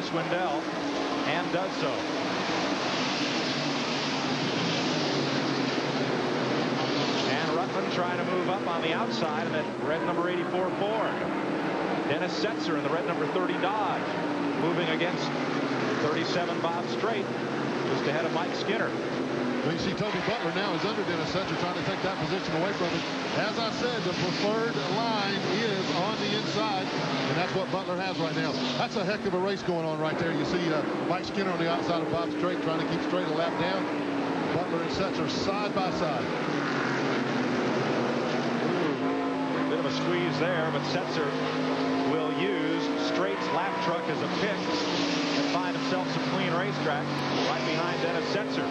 Swindell, and does so. And Ruttman trying to move up on the outside in that red number 84 Ford. Dennis Setzer in the red number 30 Dodge, moving against 37 Bob Strait, just ahead of Mike Skinner. Well, you see Toby Butler now is under Dennis Setzer, trying to take that position away from him. As I said, the preferred line is on the inside, and that's what Butler has right now. That's a heck of a race going on right there. You see Mike Skinner on the outside of Bob Strait, trying to keep Strait a lap down. Butler and Setzer side by side. Ooh, bit of a squeeze there, but Setzer will use Straight's lap truck as a pick and find himself some clean racetrack right behind Dennis Setzer.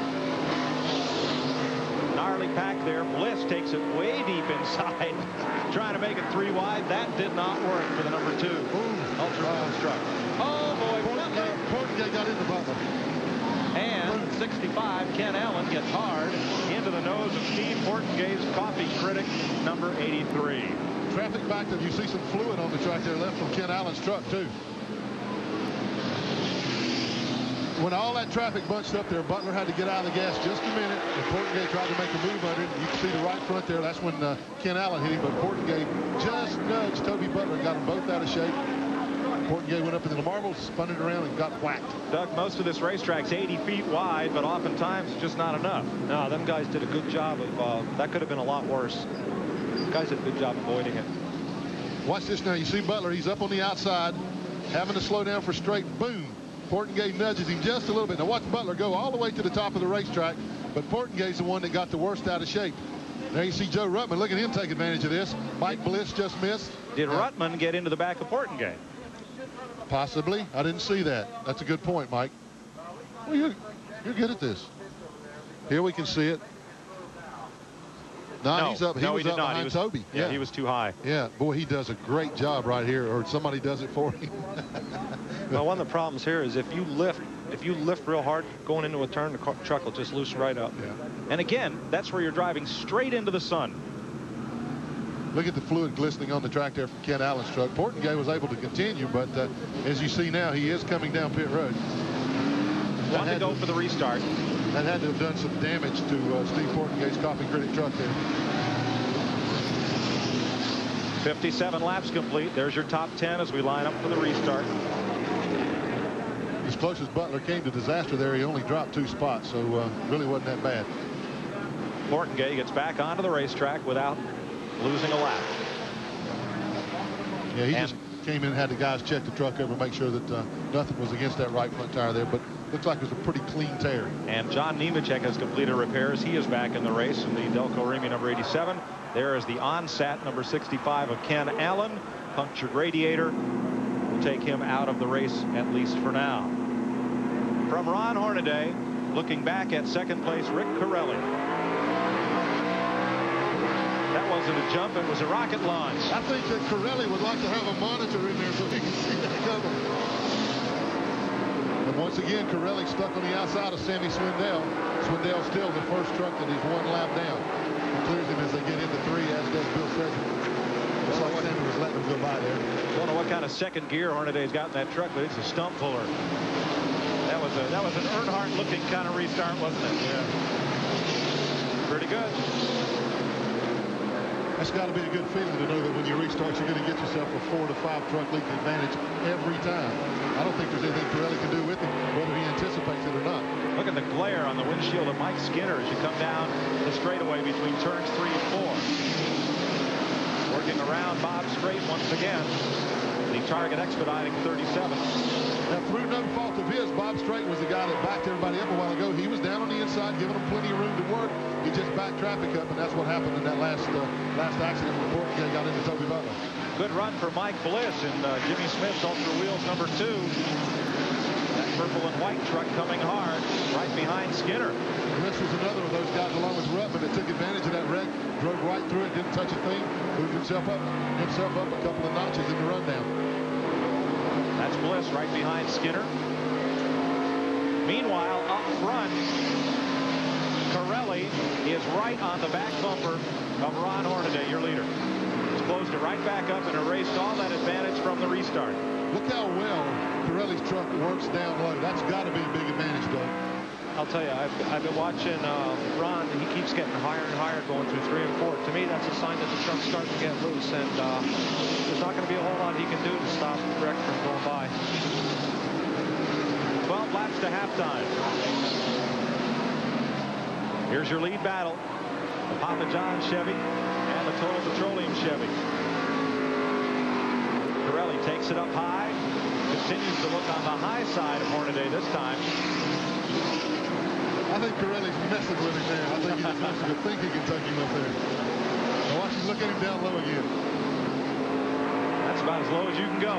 Gnarly pack there. Bliss takes it way deep inside, trying to make it 3 wide. That did not work for the number 2 Ultra Bones truck. Oh boy, Portgate got into Butler. And 65 Ken Allen gets hard into the nose of Steve Portengate's coffee critic number 83. Traffic backed up. You see some fluid on the track there left from Ken Allen's truck too. When all that traffic bunched up there, Butler had to get out of the gas just a minute, and Portengate tried to make a move under it. You can see the right front there. That's when Ken Allen hit him, but Portengate just nudged Toby Butler and got them both out of shape. Portengate went up into the marbles, spun it around, and got whacked. Doug, most of this racetrack's 80 feet wide, but oftentimes just not enough. No, them guys did a good job of, that could have been a lot worse. The guys did a good job avoiding it. Watch this now. You see Butler, he's up on the outside, having to slow down for Straight. Boom. Portengate nudges him just a little bit. Now watch Butler go all the way to the top of the racetrack, but Portengate's the one that got the worst out of shape. There you see Joe Ruttman. Look at him take advantage of this. Mike Bliss just missed. Did Ruttman get into the back of Portengate? Possibly. I didn't see that. That's a good point, Mike. Well, you're good at this. Here we can see it. No, he's up. He was up behind Toby. Yeah, he was too high. Yeah, boy, he does a great job right here, or somebody does it for him. Well, one of the problems here is if you lift real hard going into a turn, the truck will just loosen right up. Yeah. And again, that's where you're driving straight into the sun. Look at the fluid glistening on the track there from Ken Allen's truck. Portengate was able to continue, but as you see now, he is coming down pit road. Wanted to go for the restart. That had to have done some damage to Steve Portengate's coffee critic truck there. 57 laps complete. There's your top 10 as we line up for the restart. As close as Butler came to disaster there, he only dropped 2 spots, so really wasn't that bad. Portengate gets back onto the racetrack without losing a lap. Yeah, he just came in and had the guys check the truck over, make sure that nothing was against that right front tire there, but looks like it was a pretty clean tear. And John Nemechek has completed repairs. He is back in the race in the Delco Remy number 87. There is the OnSat number 65 of Ken Allen. Punctured radiator will take him out of the race, at least for now. From Ron Hornaday, looking back at second place, Rick Corelli. That wasn't a jump, it was a rocket launch. I think that Corelli would like to have a monitor in there so he can see that coming. And once again, Corelli stuck on the outside of Sammy Swindell. Swindell still the first truck that is 1 lap down. He clears him as they get into 3, as does Bill Sedgwick. Looks like Sammy was letting him go by there. Don't know what kind of second gear Hornaday's got in that truck, but it's a stump puller. That was an Earnhardt-looking kind of restart, wasn't it? Yeah. Pretty good. That's got to be a good feeling to know that when you restart, you're going to get yourself a 4 to 5 truck lead advantage every time. I don't think there's anything Pirelli can do with it, whether he anticipates it or not. Look at the glare on the windshield of Mike Skinner as you come down the straightaway between turns 3 and 4. Working around Bob Strait once again. The Target expediting 37. Now, through no fault of his, Bob Strait was the guy that backed everybody up a while ago. He was down on the inside, giving them plenty of room to work. He just backed traffic up, and that's what happened in that last accident when Portengate got into Toby Butler. Good run for Mike Bliss in Jimmy Smith's Ultra Wheels number 2. That purple and white truck coming hard right behind Skinner. Bliss was another of those guys along with Ruttman that took advantage of that wreck, drove right through it, didn't touch a thing, moved himself up a couple of notches in the rundown. That's Bliss right behind Skinner. Meanwhile, up front, Corelli is right on the back bumper of Ron Hornaday, your leader. He's closed it right back up and erased all that advantage from the restart. Look how well Pirelli's truck works down low. That's got to be a big advantage, Doug. I'll tell you, I've been watching Ron. He keeps getting higher and higher going through 3 and 4. To me, that's a sign that the truck's starting to get loose, and there's not going to be a whole lot he can do to stop Rick from going by. 12 laps to halftime. Here's your lead battle. The Papa John Chevy and the Total Petroleum Chevy. Pirelli takes it up high. Continues to look on the high side of Hornaday this time. I think Pirelli's messing with him there. I think he just wants to think he can tuck him up there. Now watch him look at him down low again. That's about as low as you can go.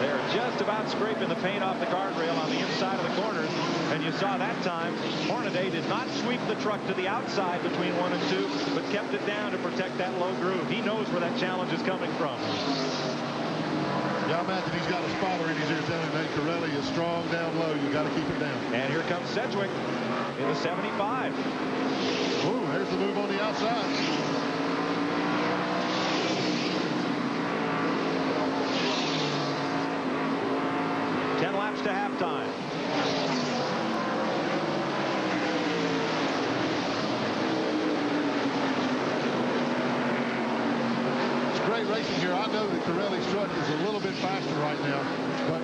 They're just about scraping the paint off the guardrail on the inside of the corners. And you saw that time, Hornaday did not sweep the truck to the outside between 1 and 2, but kept it down to protect that low groove. He knows where that challenge is coming from. Yeah, I imagine he's got a spotter in his ear telling him, hey, Pirelli is strong down low. You got to keep it down. And here comes Sedgwick in the 75. Ooh, there's the move on the outside. To halftime. It's great racing here. I know that Pirelli's truck is a little bit faster right now, but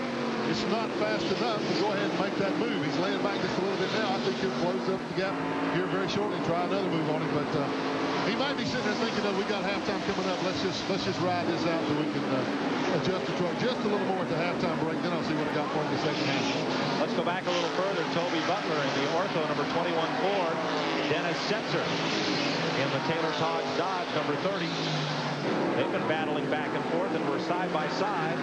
it's not fast enough to go ahead and make that move. He's laying back just a little bit now. I think he'll close up the gap here very shortly and try another move on him, but he might be sitting there thinking, we got halftime coming up. Let's just ride this out so we can adjust the truck just a little more at the halftime break. Then I'll see what I got for him in the second half. Let's go back a little further. Toby Butler in the Ortho number 21 Ford. Dennis Setzer in the Taylor Toggs Dodge number 30. They've been battling back and forth and were side by side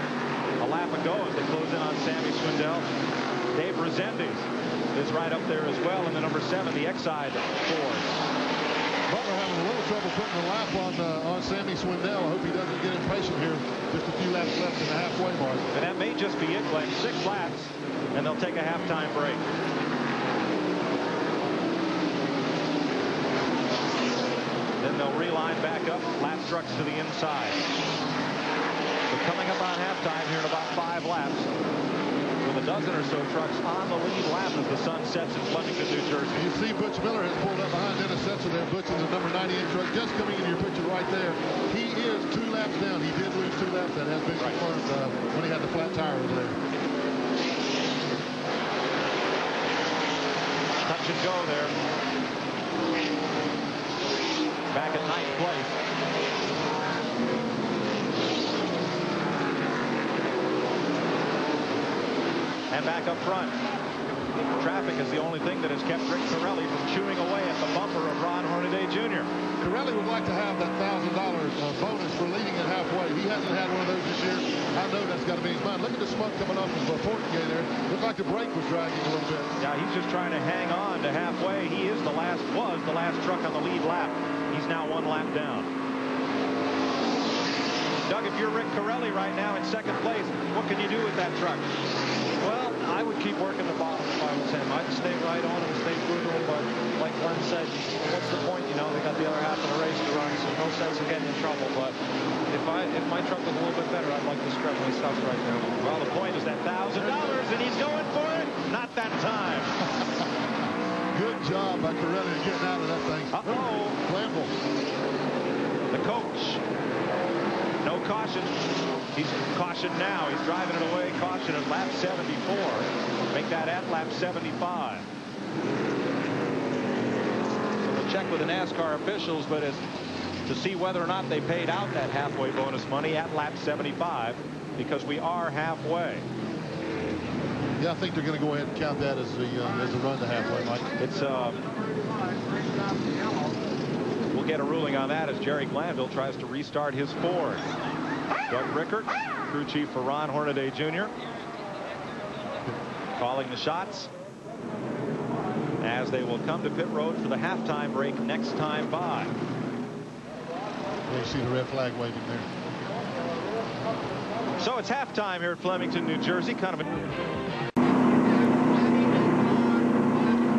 a lap ago as they close in on Sammy Swindell. Dave Resendiz is right up there as well in the number 7, the Exide Ford. Butler having a little trouble putting the lap on Sammy Swindell. I hope he doesn't get impatient here. Just a few laps left in the halfway mark. And that may just be it, Glenn. 6 laps, and they'll take a halftime break. Then they'll reline back up, lap trucks to the inside. So coming up on halftime here in about 5 laps, with a dozen or so trucks on the lead lap as the sun sets in Flemington, New Jersey. You see Butch Miller has pulled up behind Dennis Setzer there. Butch in the number 98 truck just coming into your picture right there. He is 2 laps down. He did lose 2 laps. That has been confirmed when he had the flat tire over there. Touch and go there. Back at 9th place. And back up front. Traffic is the only thing that has kept Rick Pirelli from chewing away at the bumper of Ron Hornaday Jr. Pirelli would like to have that $1,000 bonus for leading at halfway. He hasn't had one of those this year. I know that's got to be in his mind. Look at the smoke coming off of Portier there. Looked like the brake was dragging a little bit. Yeah, he's just trying to hang on to halfway. He is was the last truck on the lead lap. He's now 1 lap down. Doug, if you're Rick Pirelli right now in 2nd place, what can you do with that truck? Well, I would keep working the bottom if I was him. I'd stay right on him, stay brutal, but like Glenn said, what's the point? You know, they got the other half of the race to run, so no sense in getting in trouble. But if my truck was a little bit better, I'd like to scrap my stuff right now. Well, the point is that $1,000, and he's going for it. Not that time. Good job by Pirelli getting out of that thing. Uh-oh. Glanville. The coach. No caution. He's cautioned now. He's driving it away. Caution at lap 74. Make that at lap 75. So we'll check with the NASCAR officials, but as to see whether or not they paid out that halfway bonus money at lap 75, because we are halfway. Yeah, I think they're going to go ahead and count that as a run to halfway, Mike. It's we'll get a ruling on that as Jerry Glanville tries to restart his Ford. Doug Rickert, crew chief for Ron Hornaday Jr., calling the shots as they will come to pit road for the halftime break next time by. You see the red flag waving there. So it's halftime here at Flemington, New Jersey. Kind of a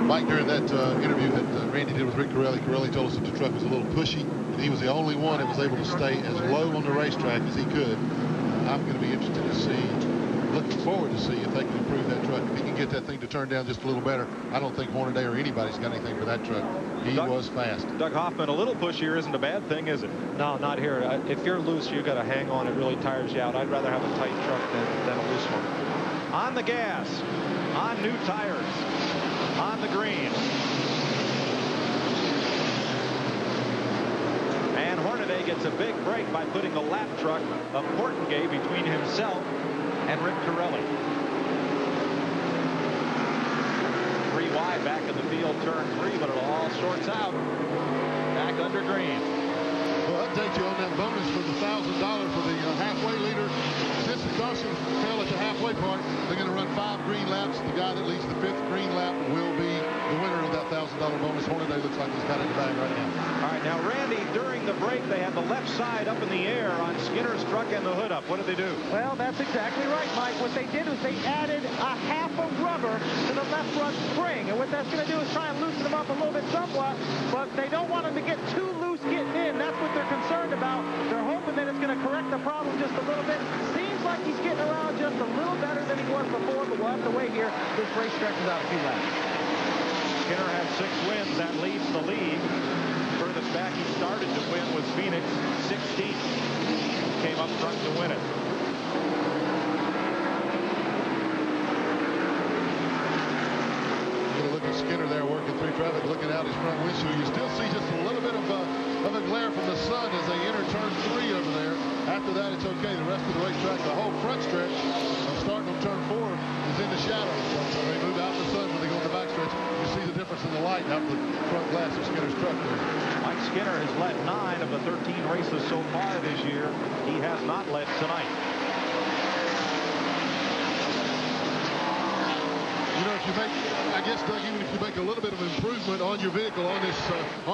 Mike, during that interview that Randy did with Rick Pirelli, Pirelli told us that the truck was a little pushy and he was the only one that was able to stay as low on the racetrack as he could. I'm going to be interested to see, looking forward to see if they can improve that truck. If he can get that thing to turn down just a little better, I don't think Hornaday or anybody's got anything for that truck. He was fast. Doug Hoffman, a little push here isn't a bad thing, is it? No, not here. If you're loose, you got to hang on. It really tires you out. I'd rather have a tight truck than a loose one. On the gas, on new tires, on the green. And Hornaday gets a big break by putting the lap truck of Portengay between himself and Rick Corelli. 3 wide back in the field, turn 3, but it all sorts out. Back under green. Well, update you on that bonus for the $1,000 for the halfway leader. Since the caution fell at the halfway part, they're going to run 5 green laps. The guy that leads the 5th green lap will be the winner of that $1,000 bonus. Hornaday looks like he's got it in the bag right now. All right, now Randy, during the break, they had the left side up in the air on Skinner's truck and the hood up. What did they do? Well, that's exactly right, Mike. What they did was they added a half of rubber to the left front spring. And what that's going to do is try and loosen them up a little bit somewhat, but they don't want them to get too loose getting in. That's what they're concerned about. They're hoping that it's going to correct the problem just a little bit. Seems like he's getting around just a little better than he was before, but we'll have to wait here. This race stretches out a few laps. Skinner has 6 wins. That leads the league. Furthest back he started to win was Phoenix, 16th. Came up front to win it. Skinner there working through traffic, looking out his front windshield. You still see just a little bit of a glare from the sun as they enter turn 3 over there. After that, it's okay. The rest of the racetrack, the whole front stretch, starting on turn 4, is in the shadows. So they move out in the sun when they go on the back stretch. You see the difference in the light out the front glass of Skinner's truck there. Mike Skinner has led 9 of the 13 races so far this year. He has not led tonight. You know, if you make, I guess, Doug, even if you make a little bit of improvement on your vehicle on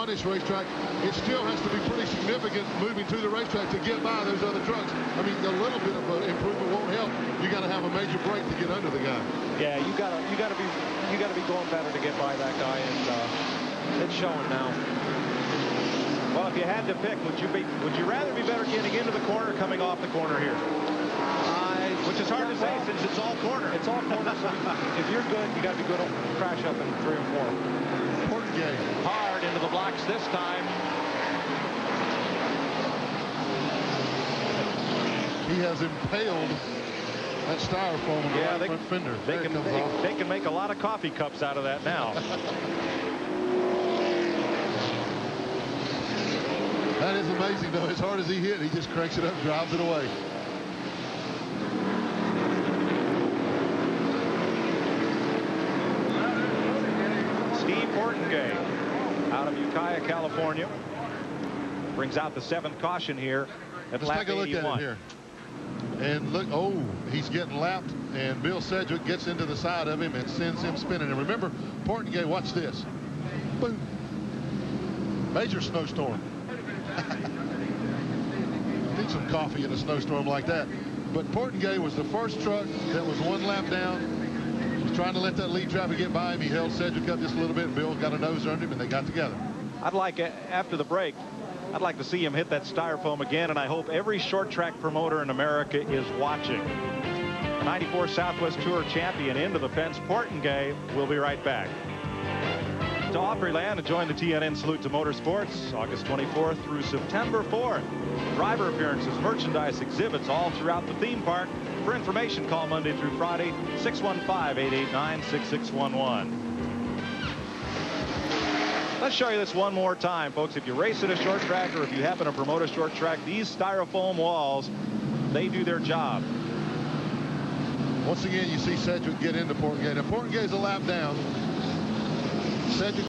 this racetrack, it still has to be pretty significant moving to the racetrack to get by those other trucks. I mean, a little bit of improvement won't help. You got to have a major break to get under the guy. Yeah, you gotta be going better to get by that guy, and it's showing now. Well, if you had to pick, would you rather be better getting into the corner or coming off the corner here? Which is hard to say since it's all corner. It's all corner. So if you're good, you got to be good to crash up in 3 and 4. Important game. Hard into the blocks this time. He has impaled that styrofoam on the right front fender. They can make a lot of coffee cups out of that now. That is amazing, though. As hard as he hit, he just cranks it up, drives it away. Out of Ukiah, California, brings out the 7th caution here at lap 81. Let's take a look at it here. And look, oh, he's getting lapped, and Bill Sedgwick gets into the side of him and sends him spinning. And remember, Portengay, watch this. Boom. Major snowstorm. Need some coffee in a snowstorm like that. But Portengay was the first truck that was 1 lap down. Trying to let that lead traffic get by him. He held Sedgwick up just a little bit, and Bill got a nose under him, and they got together. I'd like, after the break, I'd like to see him hit that styrofoam again, and I hope every short track promoter in America is watching. The 94 Southwest Tour champion into the fence, Portengay. We'll be right back. To Opryland to join the TNN Salute to Motorsports, August 24th through September 4th. Driver appearances, merchandise, exhibits all throughout the theme park. For information, call Monday through Friday, 615-889-6611. Let's show you this one more time, folks. If you race at a short track or if you happen to promote a short track, these styrofoam walls, they do their job. Once again, you see Sedgwick get into Portengay. Now, Portengay's a lap down. Sedgwick